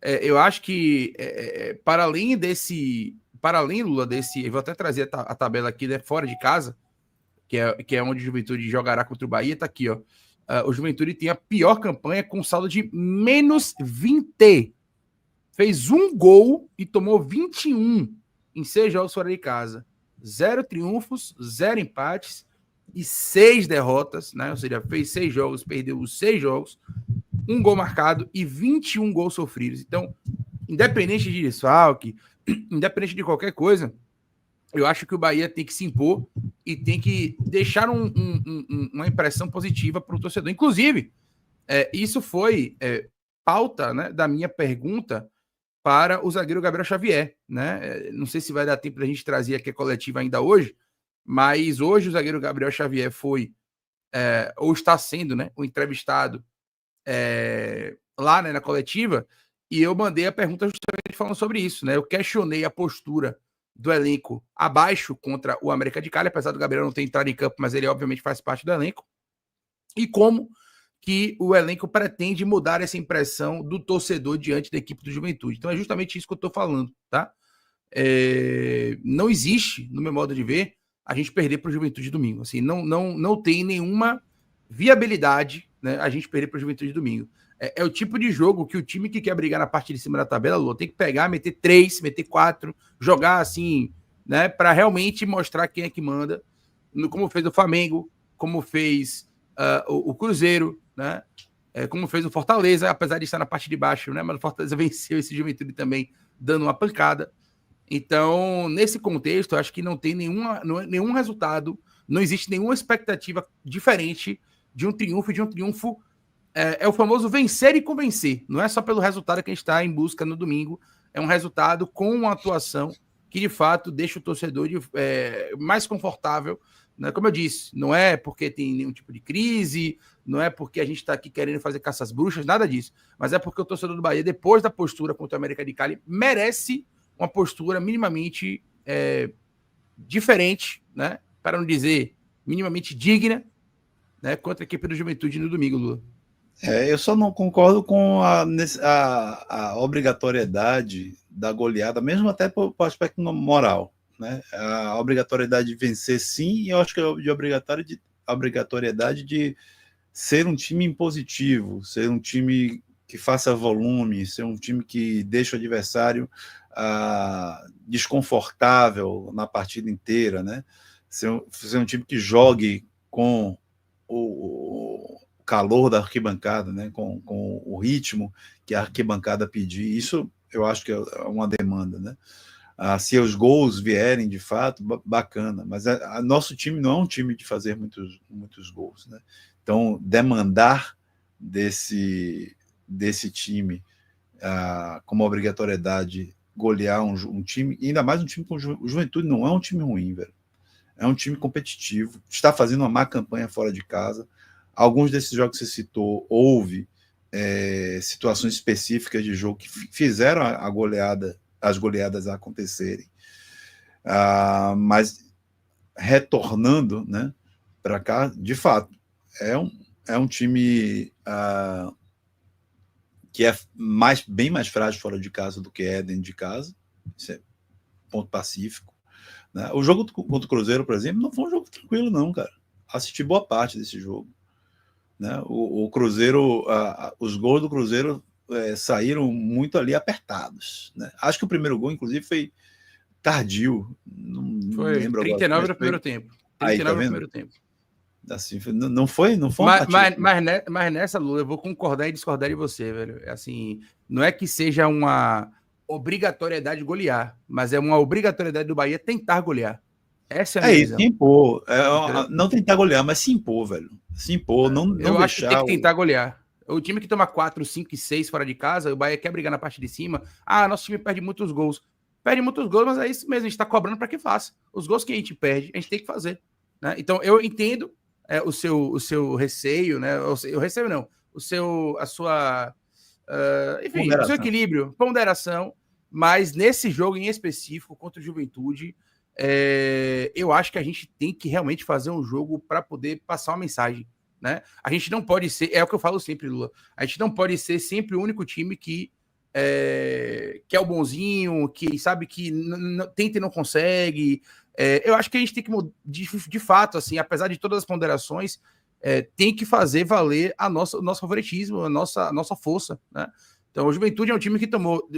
Eu acho que para além, Lula, eu vou até trazer a tabela aqui, né, fora de casa, que é onde o Juventude jogará contra o Bahia, tá aqui, ó. O Juventude tem a pior campanha com saldo de -20. Fez um gol e tomou 21 em 6 jogos fora de casa. 0 triunfos, 0 empates e 6 derrotas, né? Ou seja, fez 6 jogos, perdeu os 6 jogos, um gol marcado e 21 gols sofridos. Então, independente de desfalque, independente de qualquer coisa, eu acho que o Bahia tem que se impor e tem que deixar uma impressão positiva para o torcedor. Inclusive, isso foi pauta, né, da minha pergunta para o zagueiro Gabriel Xavier, né? Não sei se vai dar tempo para a gente trazer aqui a coletiva ainda hoje, mas hoje o zagueiro Gabriel Xavier foi, ou está sendo, né, o entrevistado lá, né, na coletiva, e eu mandei a pergunta justamente falando sobre isso, né? Eu questionei a postura do elenco abaixo contra o América de Cali, apesar do Gabriel não ter entrado em campo, mas ele obviamente faz parte do elenco, e como que o elenco pretende mudar essa impressão do torcedor diante da equipe do Juventude. Então é justamente isso que eu estou falando, tá? Não existe, no meu modo de ver, a gente perder para o Juventude domingo. Assim, não tem nenhuma viabilidade, né, a gente perder para o Juventude domingo. É o tipo de jogo que o time que quer brigar na parte de cima da tabela, Lua, tem que pegar, meter 3, meter 4, jogar assim, né, para realmente mostrar quem é que manda, como fez o Flamengo, como fez o Cruzeiro, né, como fez o Fortaleza, apesar de estar na parte de baixo, né, mas o Fortaleza venceu esse Juventude também, dando uma pancada. Então, nesse contexto, acho que não tem nenhum resultado, não existe nenhuma expectativa diferente de um triunfo. É o famoso vencer e convencer. Não é só pelo resultado que a gente está em busca no domingo, é um resultado com uma atuação que, de fato, deixa o torcedor mais confortável. Né? Como eu disse, não é porque tem nenhum tipo de crise, não é porque a gente está aqui querendo fazer caça às bruxas, nada disso. Mas é porque o torcedor do Bahia, depois da postura contra o América de Cali, merece uma postura minimamente diferente, né? Para não dizer minimamente digna, né? Contra a equipe do Juventude no domingo, Lula. Eu só não concordo com a obrigatoriedade da goleada, mesmo até para o aspecto moral. Né? A obrigatoriedade de vencer, sim, e eu acho que a obrigatoriedade de ser um time impositivo, ser um time que faça volume, ser um time que deixa o adversário desconfortável na partida inteira, né? Ser um time que jogue com o calor da arquibancada, né? com o ritmo que a arquibancada pedir. Isso eu acho que é uma demanda, né? Se os gols vierem de fato, bacana, mas nosso time não é um time de fazer muitos gols, né? Então, demandar desse time como obrigatoriedade golear um time, ainda mais um time com o Juventude não é um time ruim, velho. É um time competitivo, está fazendo uma má campanha fora de casa. Alguns desses jogos que você citou, houve situações específicas de jogo que fizeram as goleadas acontecerem. Mas retornando, né, para cá, de fato, é um time que é bem mais frágil fora de casa do que é dentro de casa. Isso é ponto pacífico. Né? O jogo contra o Cruzeiro, por exemplo, não foi um jogo tranquilo, não, cara. Assisti boa parte desse jogo. Né? O Cruzeiro, os gols do Cruzeiro saíram muito ali apertados. Né? Acho que o primeiro gol, inclusive, foi tardio. Não foi lembro 39 agora. no primeiro tempo. 39 aí, tá no vendo? primeiro tempo. Assim, não foi uma partida. Mas nessa, Lula, eu vou concordar e discordar de você, velho. Assim, não é que seja uma obrigatoriedade de golear, mas é uma obrigatoriedade do Bahia tentar golear. Essa é a minha isso, visão. se impor. Não tentar golear, mas se impor, velho. Se impor, não Eu acho que tem deixar. que tentar golear. O time que toma 4, 5 e 6 fora de casa, o Bahia quer brigar na parte de cima. Nosso time perde muitos gols. Perde muitos gols, mas é isso mesmo, a gente tá cobrando para que faça. Os gols que a gente perde, a gente tem que fazer. Né? Então, eu entendo o seu receio, né? O receio não, a sua... enfim, o seu equilíbrio, ponderação, mas nesse jogo em específico, contra o Juventude, eu acho que a gente tem que realmente fazer um jogo para poder passar uma mensagem. Né? A gente não pode ser, é o que eu falo sempre, Lula, a gente não pode ser sempre o único time que que é o bonzinho, que sabe que tenta e não consegue. Eu acho que a gente tem que, de fato, assim, apesar de todas as ponderações, tem que fazer valer o nosso favoritismo, a nossa força, né? Então, o Juventude é um time que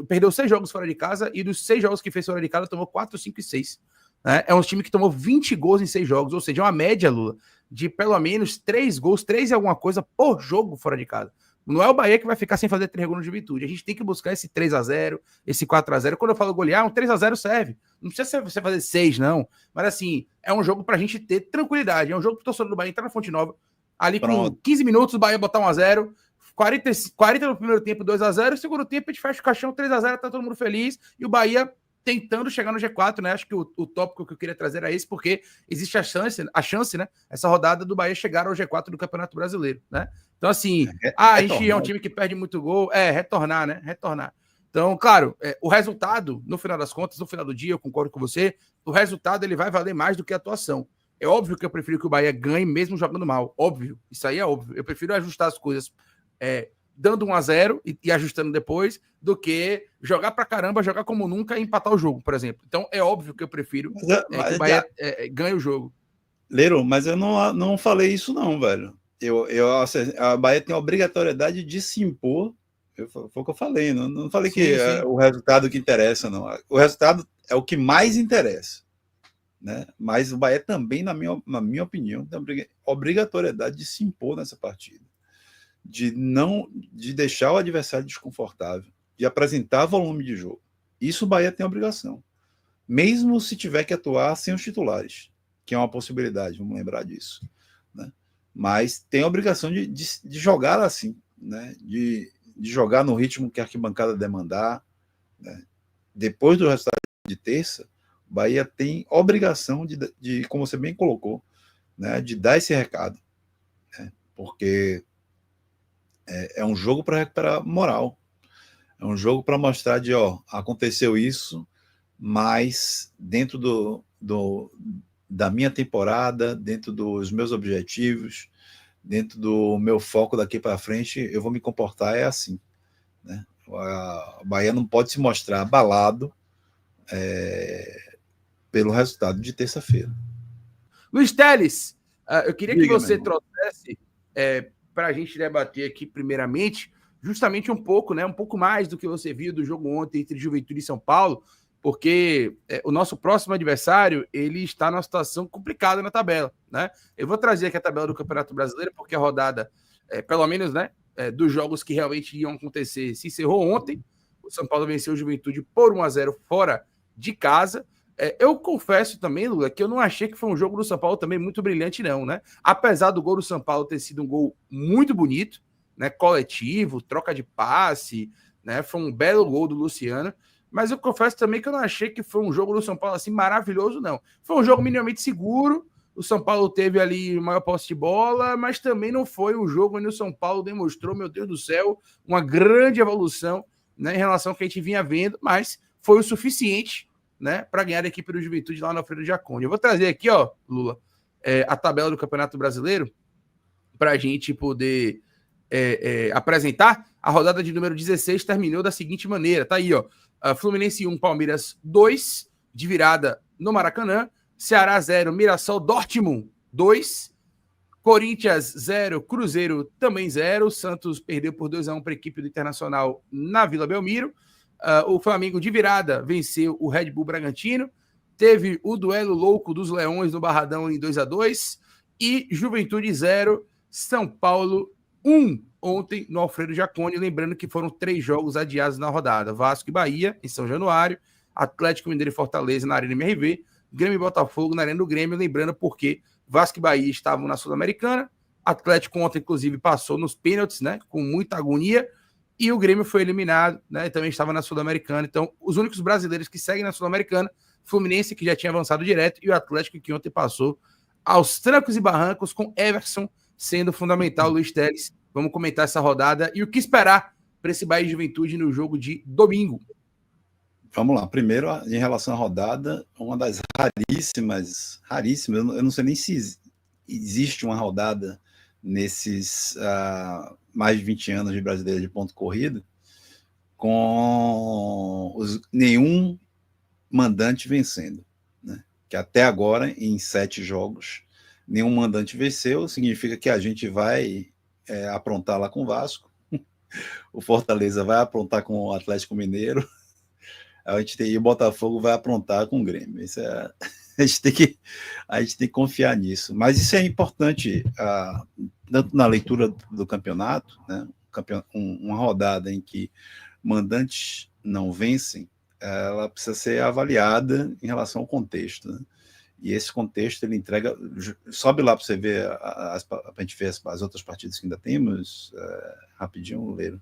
perdeu 6 jogos fora de casa, e dos 6 jogos que fez fora de casa, tomou 4, 5 e 6. Né? É um time que tomou 20 gols em 6 jogos, ou seja, uma média, Lula, de pelo menos 3 gols, 3 e alguma coisa por jogo fora de casa. Não é o Bahia que vai ficar sem fazer 3 gols no Juventude. A gente tem que buscar esse 3-0, esse 4-0. Quando eu falo golear, um 3-0 serve. Não precisa você fazer 6, não. Mas assim, é um jogo pra gente ter tranquilidade. É um jogo pro torcedor do Bahia entrar na Fonte Nova, ali com 15 minutos, o Bahia botar 1-0, 40 no primeiro tempo, 2-0, no segundo tempo a gente fecha o caixão, 3-0, tá todo mundo feliz, e o Bahia tentando chegar no G4, né? Acho que o tópico que eu queria trazer era esse, porque existe a chance, né? Essa rodada do Bahia chegar ao G4 do Campeonato Brasileiro, né? Então, assim, a gente é um time que perde muito gol, retornar, né? Retornar. Então, claro, o resultado, no final das contas, no final do dia, eu concordo com você, o resultado ele vai valer mais do que a atuação. É óbvio que eu prefiro que o Bahia ganhe mesmo jogando mal, óbvio, isso aí é óbvio. Eu prefiro ajustar as coisas dando 1-0 e ajustando depois, do que jogar pra caramba, jogar como nunca e empatar o jogo, por exemplo. Então, é óbvio que eu prefiro que o Bahia ganhe o jogo. Leiro, mas eu não falei isso não, velho. A Bahia tem a obrigatoriedade de se impor, foi o que eu falei, não falei sim. É o resultado que interessa, não. O resultado é o que mais interessa, né? Mas o Bahia também, na minha opinião, tem a obrigatoriedade de se impor nessa partida. De deixar o adversário desconfortável, de apresentar volume de jogo. Isso o Bahia tem obrigação. Mesmo se tiver que atuar sem os titulares, que é uma possibilidade, vamos lembrar disso. Né? Mas tem a obrigação de jogar assim, né? De jogar no ritmo que a arquibancada demandar. Né? Depois do resultado de terça, o Bahia tem obrigação de como você bem colocou, né? De dar esse recado. Né? Porque é um jogo para recuperar moral. É um jogo para mostrar aconteceu isso, mas dentro da minha temporada, dentro dos meus objetivos, dentro do meu foco daqui para frente, eu vou me comportar assim. Né? A Bahia não pode se mostrar abalado pelo resultado de terça-feira. Luiz Teles, eu queria que você trouxesse para a gente debater aqui, primeiramente, justamente um pouco mais do que você viu do jogo ontem entre Juventude e São Paulo, porque o nosso próximo adversário, ele está numa situação complicada na tabela, né? Eu vou trazer aqui a tabela do Campeonato Brasileiro, porque a rodada, pelo menos, né, dos jogos que realmente iam acontecer, se encerrou ontem. O São Paulo venceu o Juventude por 1-0 fora de casa. Eu confesso também, Lula, que eu não achei que foi um jogo do São Paulo também muito brilhante, não, né? Apesar do gol do São Paulo ter sido um gol muito bonito, né? Coletivo, troca de passe, né? Foi um belo gol do Luciano. Mas eu confesso também que eu não achei que foi um jogo do São Paulo assim maravilhoso, não. Foi um jogo minimamente seguro. O São Paulo teve ali maior posse de bola, mas também não foi um jogo onde o São Paulo demonstrou, meu Deus do céu, uma grande evolução, né, em relação ao que a gente vinha vendo, mas foi o suficiente, né, para ganhar a equipe do Juventude lá no Alfredo Jaconi. Eu vou trazer aqui, Lula, a tabela do Campeonato Brasileiro para a gente poder apresentar. A rodada de número 16 terminou da seguinte maneira, tá aí, Fluminense 1, Palmeiras 2, de virada no Maracanã, Ceará 0, Mirassol, Dortmund 2, Corinthians 0, Cruzeiro também 0, Santos perdeu por 2-1 para a equipe do Internacional na Vila Belmiro, o Flamengo de virada venceu o Red Bull Bragantino, teve o duelo louco dos Leões no Barradão em 2-2, e Juventude 0, São Paulo 1 ontem no Alfredo Jaconi, lembrando que foram 3 jogos adiados na rodada, Vasco e Bahia em São Januário, Atlético Mineiro e Fortaleza na Arena MRV, Grêmio e Botafogo na Arena do Grêmio, lembrando porque Vasco e Bahia estavam na Sul-Americana, Atlético ontem inclusive passou nos pênaltis, né, com muita agonia, e o Grêmio foi eliminado, né, também estava na Sul-Americana. Então os únicos brasileiros que seguem na Sul-Americana, Fluminense, que já tinha avançado direto, e o Atlético, que ontem passou aos trancos e barrancos, com Everson sendo fundamental. Luiz Teles, vamos comentar essa rodada e o que esperar para esse Bahia e Juventude no jogo de domingo. Vamos lá. Primeiro, em relação à rodada, uma das raríssimas, eu não sei nem se existe uma rodada nesses mais de 20 anos de brasileiro de ponto corrido, com nenhum mandante vencendo, né? Que até agora, em 7 jogos, nenhum mandante venceu, significa que a gente vai aprontar lá com o Vasco, o Fortaleza vai aprontar com o Atlético Mineiro, e o Botafogo vai aprontar com o Grêmio. Isso a gente tem que confiar nisso. Mas isso é importante, tanto na leitura do campeonato, né? Uma rodada em que mandantes não vencem, ela precisa ser avaliada em relação ao contexto, né? E esse contexto ele entrega. Sobe lá para você ver, para a gente ver as outras partidas que ainda temos, rapidinho, Leiro.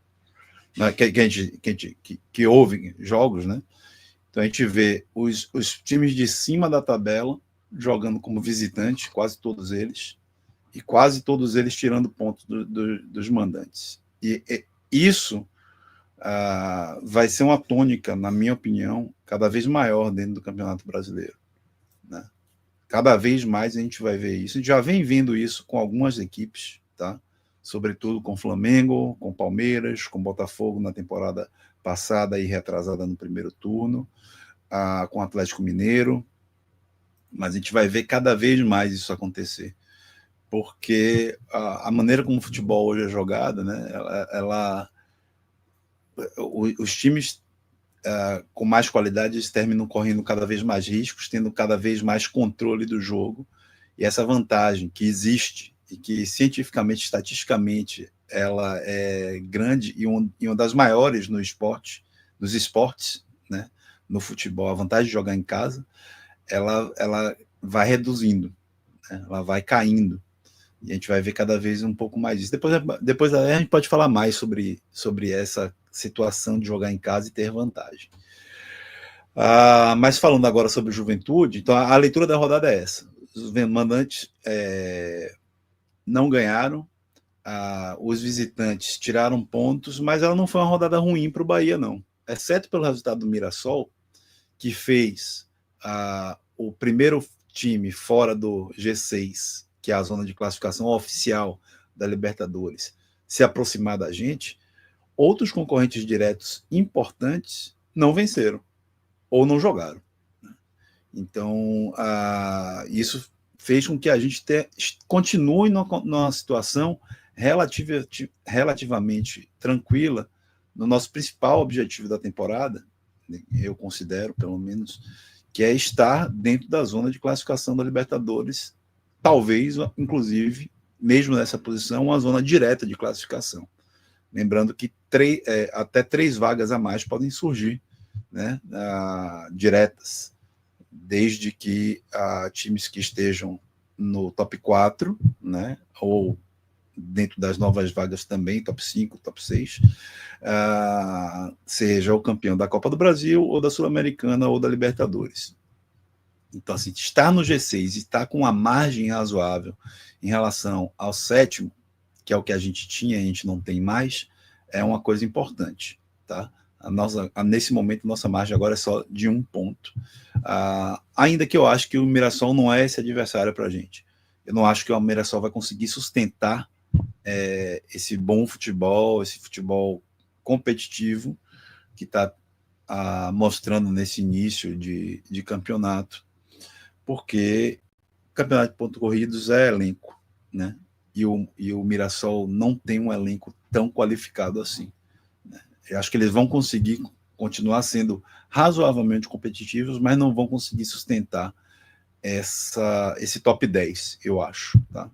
Que houve jogos, né? Então a gente vê os times de cima da tabela jogando como visitante, quase todos eles, e quase todos eles tirando pontos dos mandantes. E isso vai ser uma tônica, na minha opinião, cada vez maior dentro do Campeonato Brasileiro, né? Cada vez mais a gente vai ver isso. A gente já vem vendo isso com algumas equipes, tá? Sobretudo com o Flamengo, com o Palmeiras, com o Botafogo na temporada passada e retrasada no primeiro turno, com o Atlético Mineiro, mas a gente vai ver cada vez mais isso acontecer, porque a maneira como o futebol hoje é jogado, né, os times com mais qualidade eles terminam correndo cada vez mais riscos, tendo cada vez mais controle do jogo, e essa vantagem que existe e que cientificamente, estatisticamente, ela é grande e uma das maiores nos esportes, né? No futebol, a vantagem de jogar em casa, ela vai reduzindo, né? Ela vai caindo, e a gente vai ver cada vez um pouco mais disso. Depois a gente pode falar mais sobre essa situação de jogar em casa e ter vantagem. Mas falando agora sobre Juventude, então a leitura da rodada é essa: os mandantes não ganharam, os visitantes tiraram pontos, mas ela não foi uma rodada ruim para o Bahia, não. Exceto pelo resultado do Mirassol, que fez o primeiro time fora do G6, que é a zona de classificação oficial da Libertadores, se aproximar da gente. Outros concorrentes diretos importantes não venceram ou não jogaram. Então, isso fez com que a gente continue numa situação relativamente tranquila no nosso principal objetivo da temporada, eu considero, pelo menos, que é estar dentro da zona de classificação da Libertadores, talvez, inclusive, mesmo nessa posição, uma zona direta de classificação. Lembrando que até 3 vagas a mais podem surgir, né, diretas, desde que times que estejam no top 4, né, ou dentro das novas vagas também, top 5, top 6, seja o campeão da Copa do Brasil, ou da Sul-Americana, ou da Libertadores. Então, assim, estar no G6 e estar com uma margem razoável em relação ao 7º, que é o que a gente tinha e a gente não tem mais, é uma coisa importante, tá? Nesse momento, nossa margem agora é só de 1 ponto. Ainda que eu acho que o Mirassol não é esse adversário para a gente. Eu não acho que o Mirassol vai conseguir sustentar esse bom futebol, esse futebol competitivo que está mostrando nesse início de campeonato, porque o campeonato de pontos corridos é elenco, né? E o Mirassol não tem um elenco tão qualificado assim, né? Eu acho que eles vão conseguir continuar sendo razoavelmente competitivos, mas não vão conseguir sustentar esse top 10, eu acho, tá?